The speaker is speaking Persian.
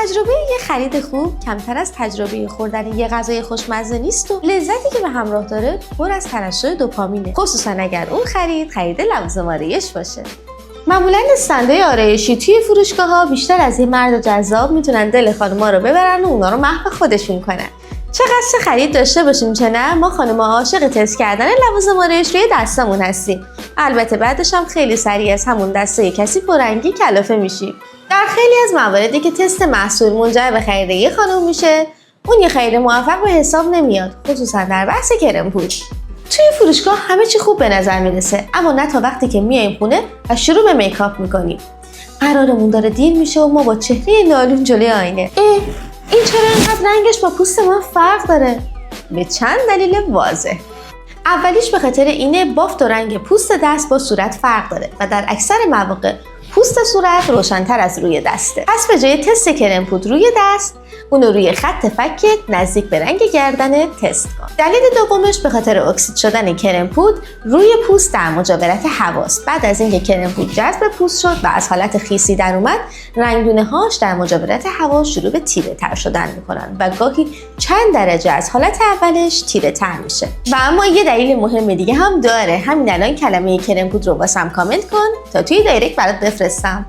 تجربه یه خرید خوب کمتر از تجربه خوردن یه غذای خوشمزه نیست و لذتی که به همراه داره پر از ترشح دوپامینه، خصوصا اگر اون خرید لوازم آرایش باشه. معمولا استندهای آرایشی توی فروشگاه‌ها بیشتر از یه مرد جذاب میتونن دل خانم‌ها رو ببرن و اونا رو محو خودشون کنن. چه قصد خرید داشته باشیم چه نه، ما خانم‌ها عاشق تست کردن لوازم آرایش روی دستمون هستیم. البته بعدش هم خیلی سریع از همون دسته کثیف و رنگی کلافه میشیم. در خیلی از مواردی که تست محصول منجر به خرید یه خانم میشه، اون یه خرید موفق به حساب نمیاد، خصوصا در بحث کرم پود. توی فروشگاه همه چی خوب به نظر میرسه، اما نه تا وقتی که میایم خونه و شروع به میکاپ میکنیم. قرارمون داره دیر میشه و ما با چهره نالون جلوی آینه. این چرا اینقدر رنگش با پوست من فرق داره؟ به چند دلیل واضح. اولیش به خاطر اینه بافت و رنگ پوست دست با صورت فرق داره و در اکثر مواقع پوست صورت روشن‌تر از روی دسته. پس به جای تست کرم پود روی دست، اون رو روی خط فکت نزدیک به رنگ گردن تست کن. دلیل دومش به خاطر اکسید شدن کرم پود روی پوست در مجاورت هواست. بعد از اینکه کرم پود جذب پوست شد و از حالت خیسی در اومد، رنگدونه‌هاش در مجاورت هوا شروع به تیره تر شدن میکنن و گاهی چند درجه از حالت اولش تیره تر میشه. و اما یه دلیل مهم دیگه هم داره. همین الان کلمه کرم پود رو واسم کامنت کن تا توی دایرکت برات بفرستم.